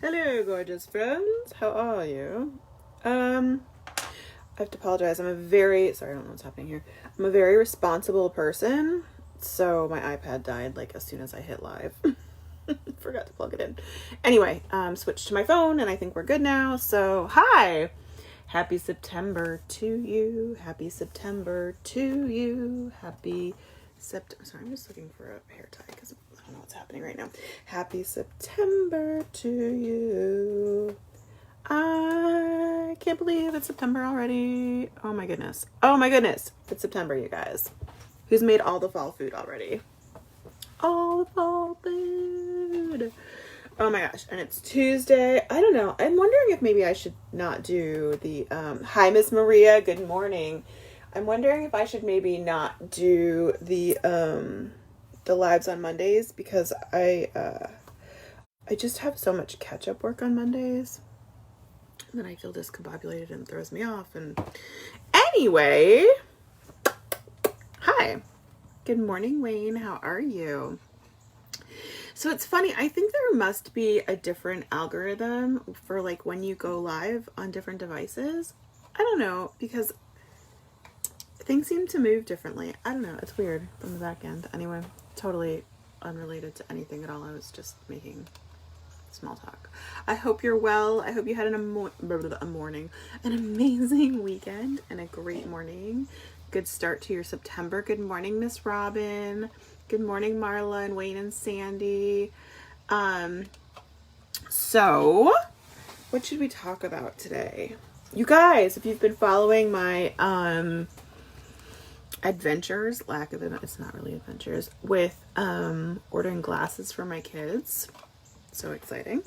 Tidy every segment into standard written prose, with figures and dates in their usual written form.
Hello, gorgeous friends. How are you? I have to apologize. Sorry, I don't know what's happening here. I'm a very responsible person, so my iPad died like as soon as I hit live. Forgot to plug it in. Anyway, switched to my phone and I think we're good now. So, hi. Happy September to you. Happy September to you. Sorry, I'm just looking for a hair tie because I don't know what's happening right now. Happy September to you. I can't believe it's September already. Oh my goodness. Oh my goodness. It's September, you guys. Who's made all the fall food already? All the fall food. Oh my gosh. And it's Tuesday. I don't know. I'm wondering if maybe I should not do the, hi, Miss Maria. Good morning. I'm wondering if I should maybe not do the lives on Mondays because I just have so much catch-up work on Mondays. And then I feel discombobulated and it throws me off. And anyway, hi. Good morning, Wayne. How are you? So it's funny. I think there must be a different algorithm for like when you go live on different devices. I don't know, because things seem to move differently. I don't know. It's weird from the back end. Anyway, totally unrelated to anything at all. I was just making small talk. I hope you're well. I hope you had an amazing weekend and a great morning. Good start to your September. Good morning, Miss Robin. Good morning, Marla and Wayne and Sandy. So what should we talk about today? You guys, if you've been following my adventures, it's not really adventures, with ordering glasses for my kids. So exciting.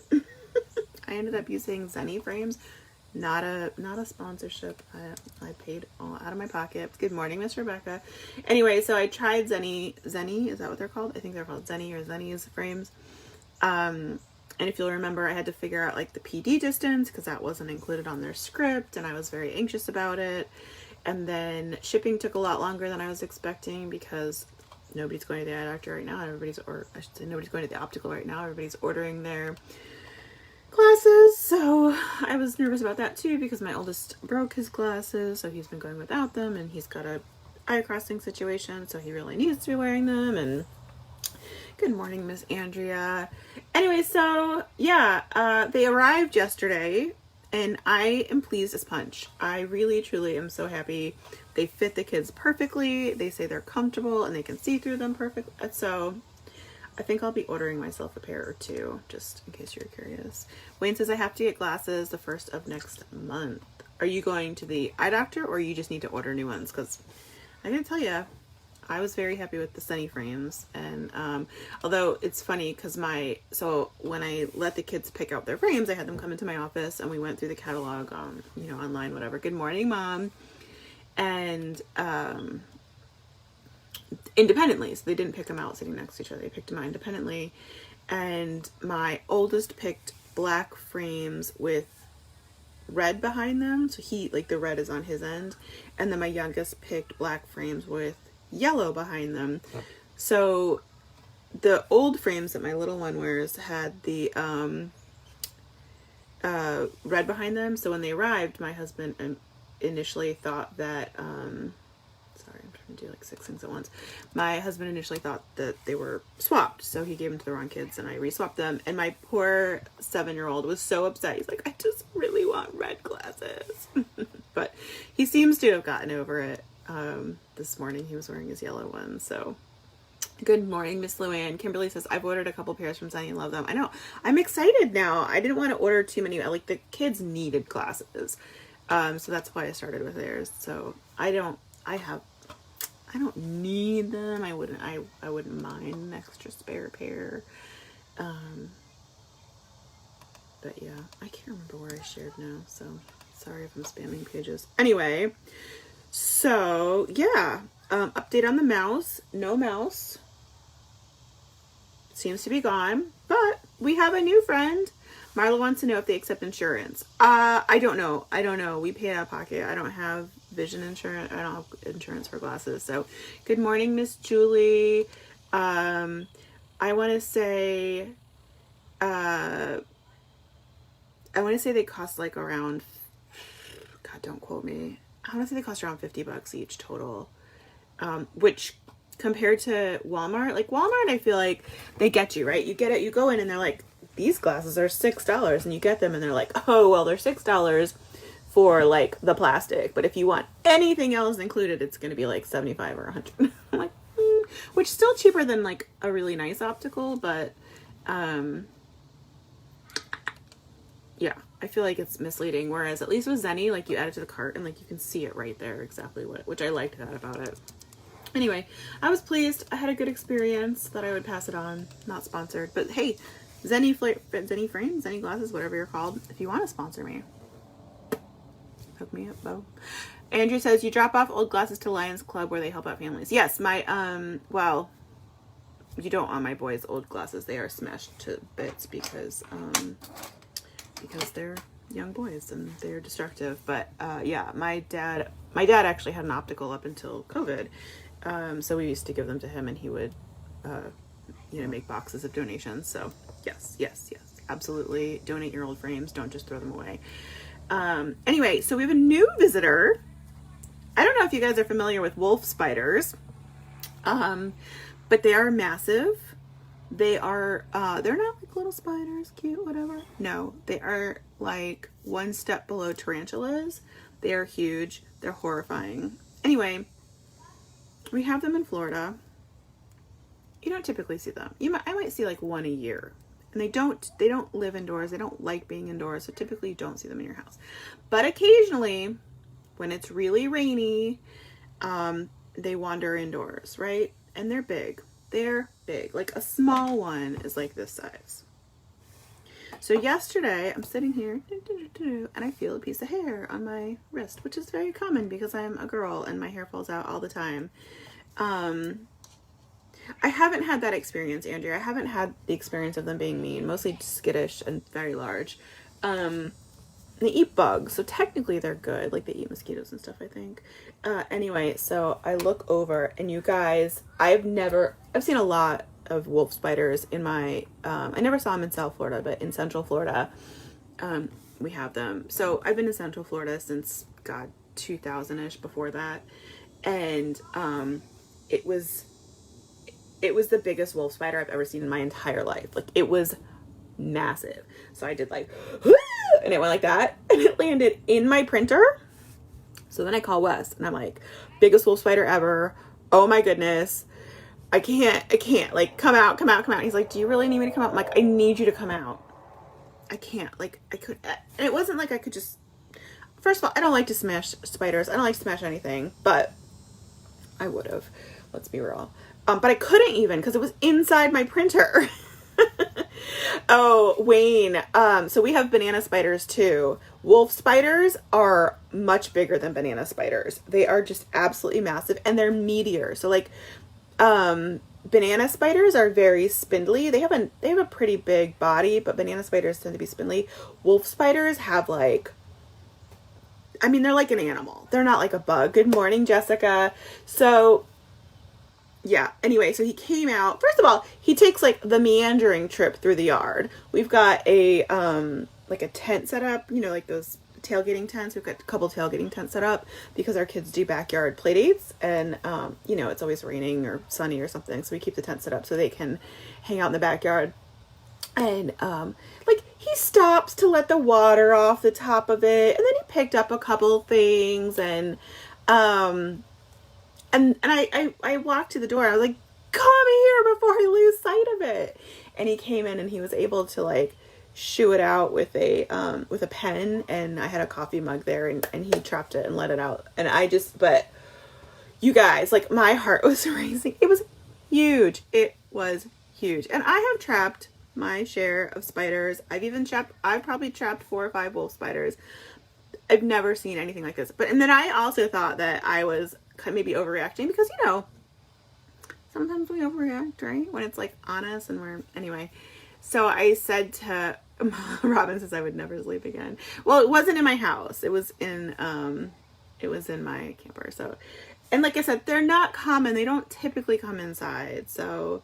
I ended up using Zenny frames. Not a sponsorship. I paid all out of my pocket. Good morning, Miss Rebecca. Anyway, so I tried Zenny, is that what they're called? I think they're called Zenny or Zenny's frames. And if you'll remember, I had to figure out like the PD distance because that wasn't included on their script and I was very anxious about it. And then shipping took a lot longer than I was expecting because nobody's going to the eye doctor right now. Nobody's going to the optical right now. Everybody's ordering their glasses. So I was nervous about that too because my oldest broke his glasses. So he's been going without them and he's got a eye crossing situation. So he really needs to be wearing them. And good morning, Miss Andrea. Anyway, so yeah, they arrived yesterday. And I am pleased as punch. I really, truly am so happy. They fit the kids perfectly. They say they're comfortable and they can see through them perfectly. So I think I'll be ordering myself a pair or two, just in case you're curious. Wayne says I have to get glasses the 1st of next month. Are you going to the eye doctor or you just need to order new ones? Because I gotta tell you, I was very happy with the Sunny frames. And although it's funny because when I let the kids pick out their frames, I had them come into my office and we went through the catalog online, whatever. Good morning, Mom. And independently, so they didn't pick them out sitting next to each other. They picked them out independently. And my oldest picked black frames with red behind them. So the red is on his end. And then my youngest picked black frames with yellow behind them. So the old frames that my little one wears had the red behind them. So when they arrived, my husband initially thought that sorry, I'm trying to do like 6 things at once. My husband initially thought that they were swapped, so he gave them to the wrong kids and I reswapped them. And my poor 7-year-old was so upset. He's like, I just really want red glasses. But he seems to have gotten over it. This morning he was wearing his yellow one. So good morning, Miss Luann. Kimberly says I've ordered a couple pairs from Zenny and love them. I know, I'm excited now. I didn't want to order too many. Like the kids needed glasses, so that's why I started with theirs. So I don't need them. I wouldn't mind an extra spare pair. But yeah, I can't remember where I shared now, so sorry if I'm spamming pages. Anyway, so yeah, update on the mouse. No mouse. Seems to be gone, but we have a new friend. Marla wants to know if they accept insurance. I don't know. We pay out of pocket. I don't have vision insurance. I don't have insurance for glasses. So good morning, Miss Julie. I want to say, I want to say they cost like around, God, don't quote me. I want to say they cost around $50 each total. Which compared to Walmart, like Walmart, I feel like they get you, right? You get it, you go in and they're like, these glasses are $6, and you get them and they're like, oh, well, they're $6 for like the plastic. But if you want anything else included, it's going to be like 75 or 100. I'm like, which is still cheaper than like a really nice optical, but yeah, I feel like it's misleading. Whereas at least with Zenny, like you add it to the cart and like you can see it right there exactly which I liked that about it. Anyway, I was pleased. I had a good experience. That I would pass it on. Not sponsored, but hey, Zenny frames, Zenny glasses, whatever you're called. If you want to sponsor me, hook me up, Bo. Andrew says, you drop off old glasses to Lions Club where they help out families. Yes, my, well, you don't want my boys' old glasses. They are smashed to bits because they're young boys and they're destructive. But, yeah, my dad actually had an optical up until COVID. So we used to give them to him and he would, make boxes of donations. So yes, absolutely. Donate your old frames. Don't just throw them away. Anyway, so we have a new visitor. I don't know if you guys are familiar with wolf spiders, but they are massive. They are, they're not like little spiders, cute, whatever. No, they are like one step below tarantulas. They are huge. They're horrifying. Anyway, we have them in Florida. You don't typically see them. I might see like one a year. And they don't live indoors. They don't like being indoors. So typically you don't see them in your house. But occasionally, when it's really rainy, they wander indoors, right? And they're big. They're big. Like a small one is like this size. So yesterday, I'm sitting here, and I feel a piece of hair on my wrist, which is very common because I'm a girl and my hair falls out all the time. I haven't had that experience, Andrea. I haven't had the experience of them being mean, mostly skittish and very large. They eat bugs, so technically they're good. Like they eat mosquitoes and stuff, I think. Anyway, so I look over and you guys, I've seen a lot of wolf spiders in my, I never saw them in South Florida, but in Central Florida, we have them. So I've been in Central Florida since, God, 2000-ish, before that. And, it was the biggest wolf spider I've ever seen in my entire life. Like it was massive. So I did like, and it went like that and it landed in my printer. So then I call Wes and I'm like, biggest wolf spider ever. Oh my goodness. I can't like come out. He's like, do you really need me to come out? I'm like, I need you to come out. I can't, like I could, and it wasn't like I could just, first of all, I don't like to smash spiders. I don't like to smash anything, but I would have, let's be real. But I couldn't even because it was inside my printer. Oh, Wayne. So we have banana spiders too. Wolf spiders are much bigger than banana spiders. They are just absolutely massive and they're meatier. So like, banana spiders are very spindly. They have a pretty big body, but banana spiders tend to be spindly. Wolf spiders have like, I mean, they're like an animal. They're not like a bug. Good morning, Jessica. So yeah, anyway, so he came out. First of all, he takes like the meandering trip through the yard. We've got a, like a tent set up, like those tailgating tents. We've got a couple tailgating tents set up because our kids do backyard play dates and, it's always raining or sunny or something. So we keep the tent set up so they can hang out in the backyard. And, like he stops to let the water off the top of it. And then he picked up a couple things and I walked to the door. I was like, come here before I lose sight of it. And he came in and he was able to like shoo it out with a pen. And I had a coffee mug there and he trapped it and let it out. And but you guys, like my heart was racing. It was huge. It was huge. And I have trapped my share of spiders. I've probably trapped 4 or 5 wolf spiders. I've never seen anything like this. And then I also thought that I was maybe overreacting because, sometimes we overreact, right? When it's like on us and anyway. So I said to, Robin says I would never sleep again. Well, it wasn't in my house. It was in my camper. So, and like I said, they're not common. They don't typically come inside. So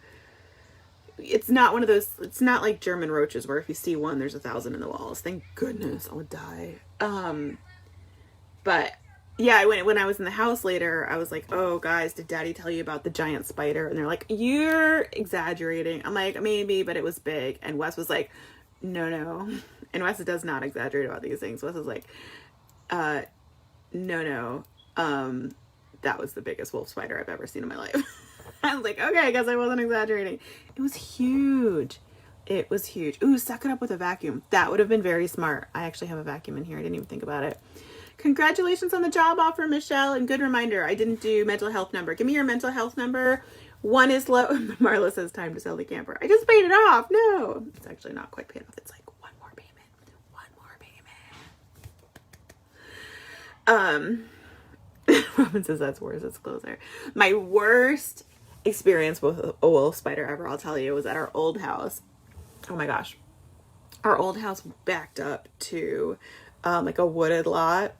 it's not one of those, it's not like German roaches where if you see one, there's 1,000 in the walls. Thank goodness, I would die. But yeah, when I was in the house later, I was like, oh guys, did daddy tell you about the giant spider? And they're like, you're exaggerating. I'm like, maybe, but it was big. And Wes was like, no. And Wes does not exaggerate about these things. Wes was like, no. That was the biggest wolf spider I've ever seen in my life. I was like, okay, I guess I wasn't exaggerating. It was huge. It was huge. Ooh, suck it up with a vacuum. That would have been very smart. I actually have a vacuum in here. I didn't even think about it. Congratulations on the job offer, Michelle. And good reminder, I didn't do mental health number. Give me your mental health number. One is low. Marla says time to sell the camper. I just paid it off. No, it's actually not quite paid off. It's like one more payment. Robin says that's worse. It's closer. My worst experience with a wolf spider ever, I'll tell you, was at our old house. Oh my gosh. Our old house backed up to like a wooded lot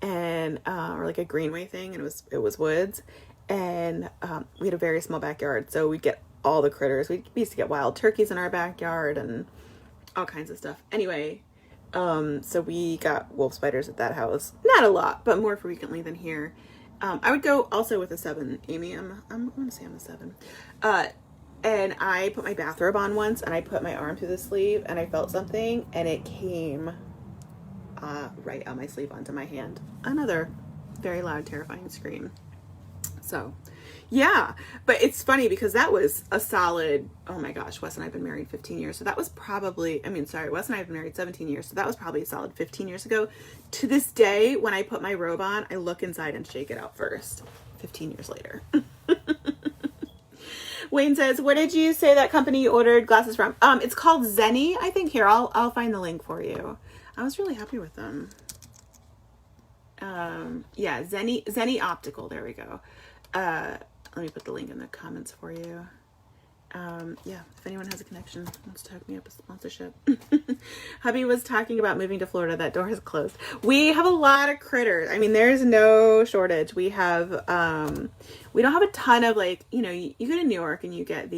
and or like a greenway thing, and it was woods, and we had a very small backyard, so we'd get all the critters. We used to get wild turkeys in our backyard and all kinds of stuff. Anyway, so we got wolf spiders at that house. Not a lot, but more frequently than here. I would go also with a 7, Amy. I'm going to say I'm a 7. And I put my bathrobe on once, and I put my arm through the sleeve, and I felt something, and it came right out my sleeve onto my hand. Another very loud, terrifying scream. So, yeah. But it's funny because that was a solid, oh my gosh, Wes and I have been married 15 years. So that was probably, Wes and I have been married 17 years. So that was probably a solid 15 years ago. To this day, when I put my robe on, I look inside and shake it out first. 15 years later. Wayne says, what did you say that company you ordered glasses from? It's called Zenny, I think. Here, I'll find the link for you. I was really happy with them. Yeah, Zenny Optical. There we go. Let me put the link in the comments for you. Yeah, if anyone has a connection, wants to hook me up a sponsorship. Hubby was talking about moving to Florida. That door is closed. We have a lot of critters. I mean, there's no shortage. We have, we don't have a ton of, like, you know, you go to New York and you get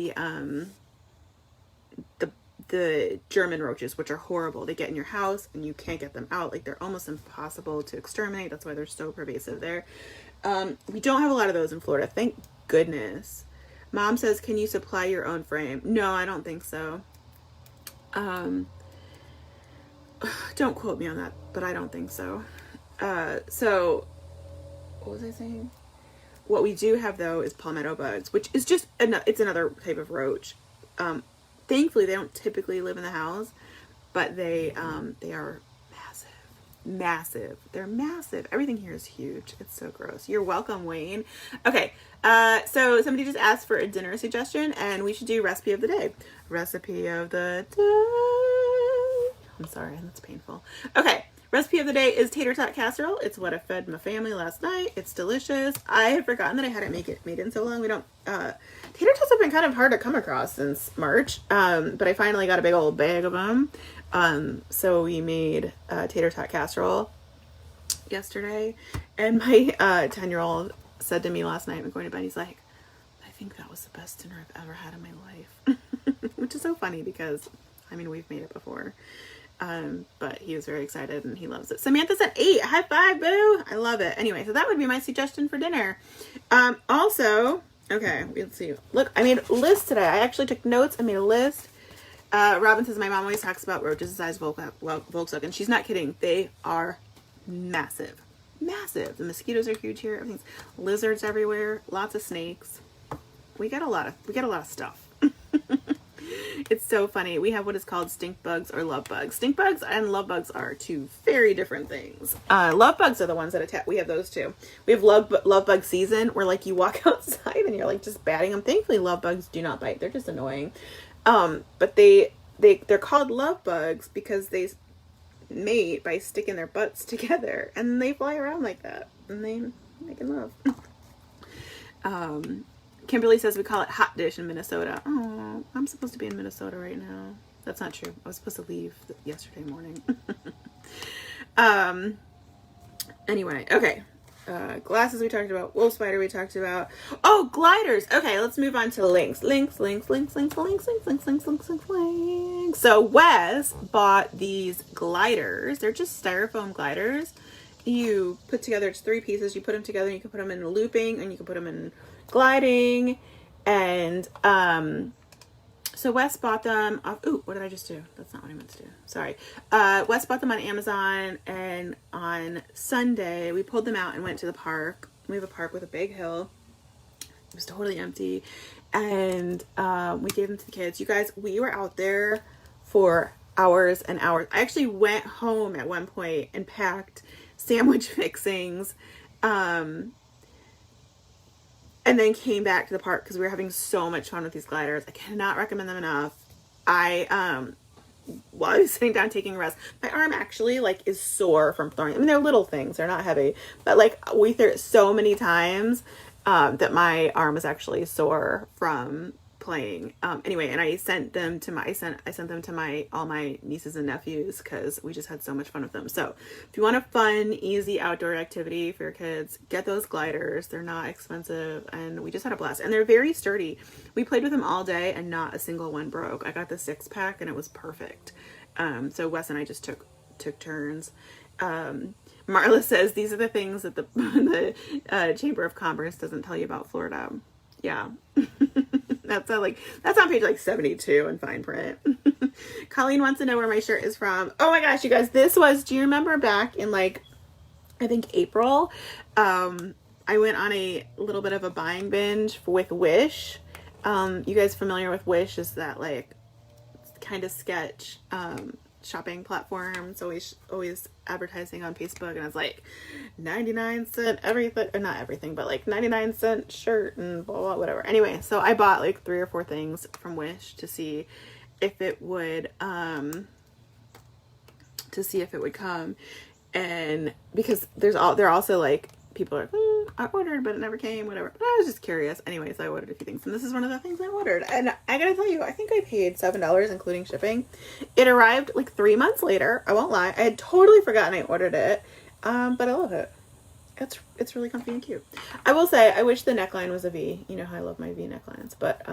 the German roaches, which are horrible. They get in your house and you can't get them out. Like, they're almost impossible to exterminate. That's why they're so pervasive there. We don't have a lot of those in Florida. Thank goodness. Mom says, can you supply your own frame? No, I don't think so. Don't quote me on that, but I don't think so. So what was I saying? What we do have though is palmetto bugs, which is just, it's another type of roach. Thankfully they don't typically live in the house, but they are massive. They're massive. Everything here is huge. It's so gross. You're welcome, Wayne. Okay. So somebody just asked for a dinner suggestion, and we should do recipe of the day. Recipe of the day. I'm sorry, that's painful. Okay. Recipe of the day is tater tot casserole. It's what I fed my family last night. It's delicious. I had forgotten that I hadn't made it in so long. We don't, tater tots have been kind of hard to come across since March. But I finally got a big old bag of them. So we made tater tot casserole yesterday, and my 10-year-old said to me last night when going to bed, he's like, I think that was the best dinner I've ever had in my life. Which is so funny because, I mean, we've made it before. But he was very excited and he loves it. Samantha's at 8. High five, boo. I love it. Anyway, so that would be my suggestion for dinner. Also, okay, let's see. Look, I made a list today. I actually took notes. I made a list. Robin says, my mom always talks about roaches the size of Volkswagen. She's not kidding. They are massive. Massive. The mosquitoes are huge here. Everything's lizards everywhere. Lots of snakes. We get a lot of stuff. It's so funny. We have what is called stink bugs or love bugs. Stink bugs and love bugs are two very different things. Love bugs are the ones that attack. We have those too. We have love bug season where like you walk outside and you're like just batting them. Thankfully, love bugs do not bite. They're just annoying. But they're called love bugs because they mate by sticking their butts together and they fly around like that and they can love. Kimberly says we call it hot dish in Minnesota. Oh, I'm supposed to be in Minnesota right now. That's not true. I was supposed to leave yesterday morning. Anyway, okay. Glasses we talked about. Wolf spider we talked about. Oh, gliders. Okay, let's move on to links. Links. So Wes bought these gliders. They're just styrofoam gliders. You put together, it's 3 pieces. You put them together and you can put them in looping and you can put them in gliding. And so Wes bought them off. Ooh, what did I just do? That's not what I meant to do. Sorry. Wes bought them on Amazon, and on Sunday we pulled them out and went to the park. We have a park with a big hill. It was totally empty, and we gave them to the kids. You guys, we were out there for hours and hours. I actually went home at one point and packed sandwich fixings. And then came back to the park because we were having so much fun with these gliders. I cannot recommend them enough. While I was sitting down taking a rest, my arm actually like is sore from throwing. I mean, they're little things, they're not heavy, but like we threw it so many times that my arm is actually sore from playing. Anyway, and I sent them to all my nieces and nephews because we just had so much fun with them. So if you want a fun, easy outdoor activity for your kids, get those gliders. They're not expensive, and we just had a blast. And they're very sturdy. We played with them all day, and not a single one broke. I got the 6-pack, and it was perfect. So Wes and I just took turns. Marla says these are the things that the Chamber of Commerce doesn't tell you about Florida. Yeah. That's on page like 72 in fine print. Colleen wants to know where my shirt is from. Oh my gosh, you guys, do you remember back in like, I think April, I went on a little bit of a buying binge with Wish. You guys familiar with Wish? Is that like kind of sketch shopping platform? It's always advertising on Facebook, and it's like 99-cent everything, or not everything, but like 99-cent shirt and blah blah whatever. Anyway, so I bought like 3 or 4 things from Wish to see if it would come, and because they're also like people are I ordered but it never came, whatever. But I was just curious. Anyways, I ordered a few things, and this is one of the things I ordered, and I gotta tell you, I think I paid $7 including shipping. It arrived like 3 months later. I won't lie, I had totally forgotten I ordered it, but I love it. It's really comfy and cute. I will say I wish the neckline was a V. You know how I love my V necklines, but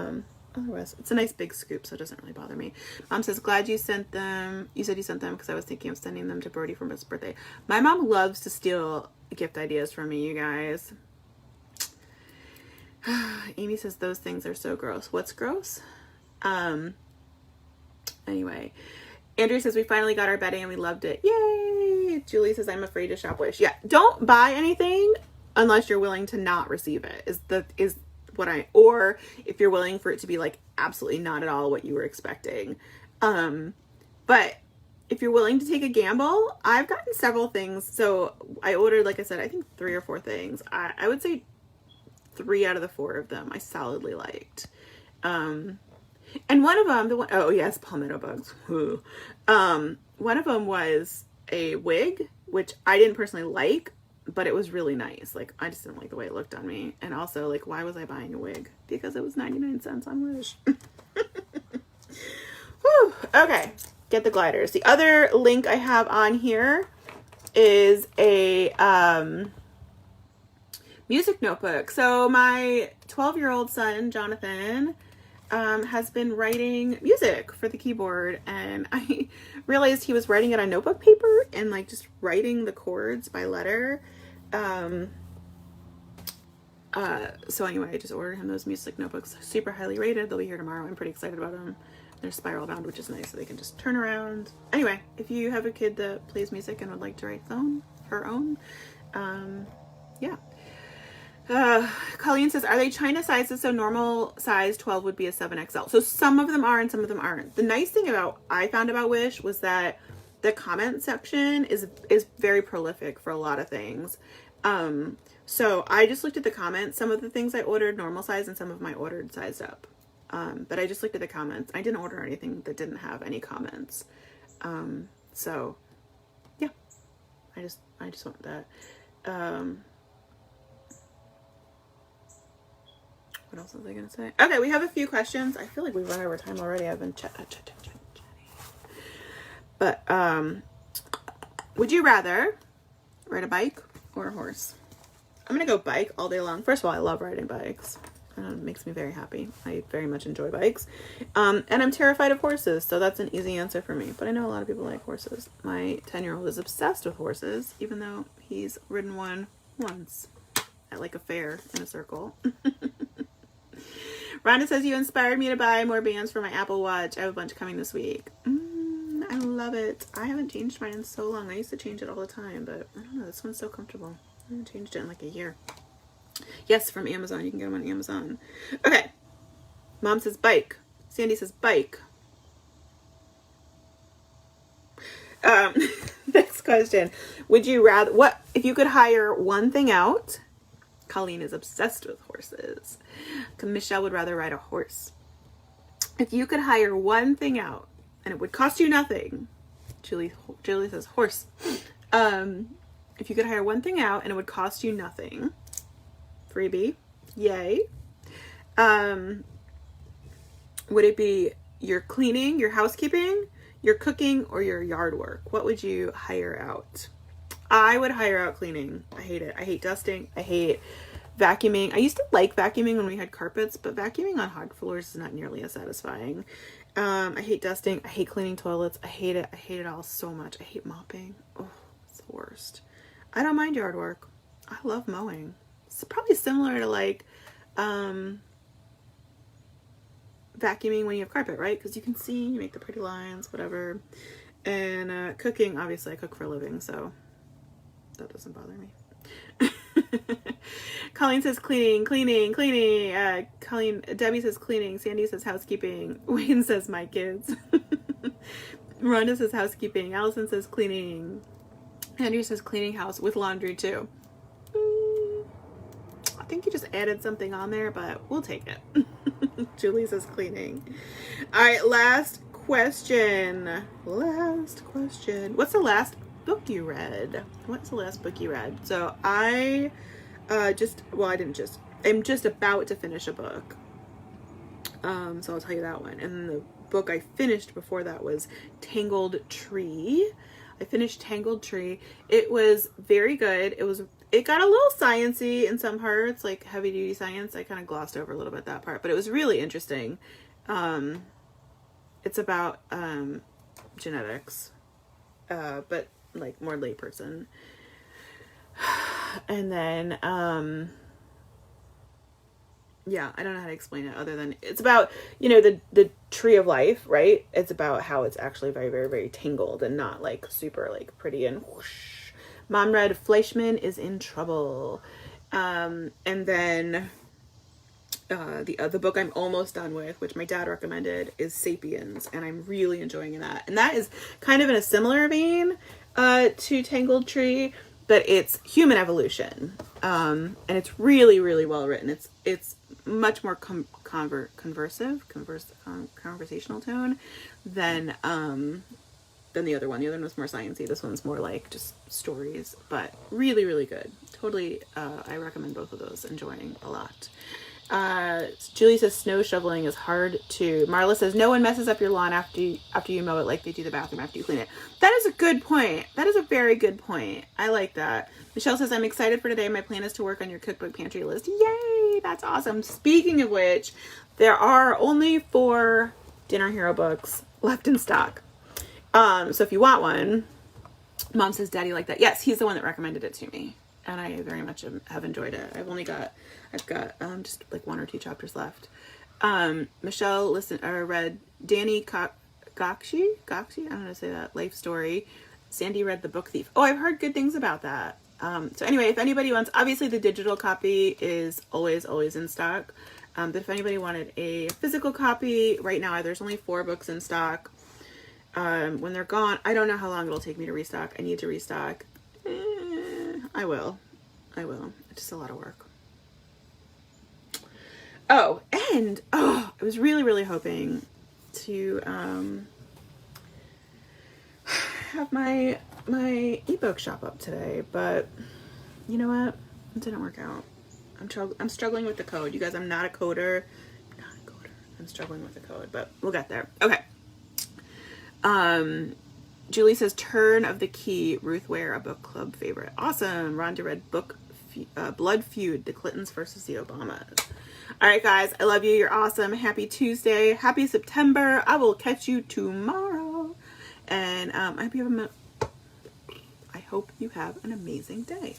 otherwise it's a nice big scoop, so it doesn't really bother me. Mom says, glad you sent them. You said you sent them because I was thinking of sending them to Brody for his birthday. My mom loves to steal gift ideas from me, you guys. Amy says those things are so gross. What's gross? Anyway, Andrew says we finally got our bedding and we loved it. Yay! Julie says I'm afraid to shop Wish. Yeah, don't buy anything unless you're willing to not receive it. Or if you're willing for it to be like absolutely not at all what you were expecting. But if you're willing to take a gamble, I've gotten several things. So I ordered, like I said, I think 3 or 4 things. I would say 3 out of the 4 of them I solidly liked. And one of them, oh yes, palmetto bugs. One of them was a wig, which I didn't personally like, but it was really nice. Like, I just didn't like the way it looked on me. And also, like, why was I buying a wig? Because it was 99 cents on Wish. Whew. Okay. Get the gliders. The other link I have on here is a music notebook. So my 12-year-old son, Jonathan, has been writing music for the keyboard, and I realized he was writing it on notebook paper and like just writing the chords by letter. So anyway, I just ordered him those music notebooks. Super highly rated. They'll be here tomorrow. I'm pretty excited about them. They're spiral bound, which is nice, so they can just turn around. Anyway, if you have a kid that plays music and would like to write her own, yeah. Colleen says, are they China sizes? So normal size 12 would be a 7XL. So some of them are and some of them aren't. The nice thing I found about Wish was that the comment section is very prolific for a lot of things. So I just looked at the comments. Some of the things I ordered normal size and some of my ordered sized up. But I just looked at the comments. I didn't order anything that didn't have any comments. So yeah, I just want that. What else was I going to say? Okay, we have a few questions. I feel like we've run over time already. I've been chatting. But, would you rather ride a bike or a horse? I'm gonna go bike all day long. First of all, I love riding bikes. It makes me very happy. I very much enjoy bikes. And I'm terrified of horses, so that's an easy answer for me. But I know a lot of people like horses. My 10-year-old is obsessed with horses, even though he's ridden one once at like a fair in a circle. Rhonda says, you inspired me to buy more bands for my Apple Watch. I have a bunch coming this week. I love it. I haven't changed mine in so long. I used to change it all the time, but I don't know. This one's so comfortable. I haven't changed it in like a year. Yes, from Amazon. You can get them on Amazon. Okay. Mom says bike. Sandy says bike. Next question. Would you rather, what, if you could hire one thing out? Colleen is obsessed with horses. Michelle would rather ride a horse. If you could hire one thing out and it would cost you nothing, Julie says horse. If you could hire one thing out and it would cost you nothing, freebie, yay. Would it be your cleaning, your housekeeping, your cooking, or your yard work? What would you hire out? I would hire out cleaning. I hate it. I hate dusting. I hate vacuuming. I used to like vacuuming when we had carpets, but vacuuming on hard floors is not nearly as satisfying. I hate dusting. I hate cleaning toilets. I hate it. I hate it all so much. I hate mopping. Oh, it's the worst. I don't mind yard work. I love mowing. It's probably similar to like vacuuming when you have carpet, right? Because you can see, you make the pretty lines, whatever. And cooking, obviously I cook for a living, so that doesn't bother me. Colleen says cleaning. Debbie says cleaning. Sandy says housekeeping. Wayne says my kids. Rhonda says housekeeping. Allison says cleaning. Andrew says cleaning house with laundry too. I think you just added something on there, but we'll take it. Julie says cleaning. All right, last question. What's the last book you read? So I'm just about to finish a book. So I'll tell you that one. And the book I finished before that was Tangled Tree. I finished Tangled Tree. It was very good. It got a little sciencey in some parts, like heavy duty science. I kind of glossed over a little bit that part, but it was really interesting. It's about genetics, but like more layperson. And then yeah, I don't know how to explain it other than it's about, the tree of life, right? It's about how it's actually very, very, very tangled and not like super like pretty and whoosh. Mom read Fleischman is in Trouble. And then the book I'm almost done with, which my dad recommended, is Sapiens, and I'm really enjoying that. And that is kind of in a similar vein to Tangled Tree, but it's human evolution. And it's really, really well written. It's much more conversational tone than the other one. The other one was more sciencey. This one's more like just stories, but really, really good. Totally, I recommend both of those. Enjoying a lot. Julie says snow shoveling is hard too. Marla says no one messes up your lawn after you mow it like they do the bathroom after you clean it. That is a good point. That is a very good point. I like that. Michelle says I'm excited for today. My plan is to work on your cookbook pantry list. Yay! That's awesome. Speaking of which, there are only 4 Dinner Hero books left in stock. So if you want one, Mom says Daddy liked that. Yes, he's the one that recommended it to me, and I very much have enjoyed it. I've got just like 1 or 2 chapters left. Michelle read Danny Gakshi. I don't know how to say that. Life Story. Sandy read The Book Thief. Oh, I've heard good things about that. So anyway, if anybody wants, obviously the digital copy is always in stock. But if anybody wanted a physical copy, right now there's only 4 books in stock. When they're gone, I don't know how long it'll take me to restock. I need to restock. I will. It's just a lot of work. Oh, and I was really, really hoping to have my ebook shop up today, but you know what? It didn't work out. I'm struggling with the code. You guys, I'm not a coder. I'm struggling with the code, but we'll get there. Okay. Julie says Turn of the Key, Ruth Ware, a book club favorite. Awesome. Rhonda read Book Blood Feud, the Clintons versus the Obamas. All right, guys, I love you. You're awesome. Happy Tuesday. Happy September. I will catch you tomorrow. And I hope you have an amazing day.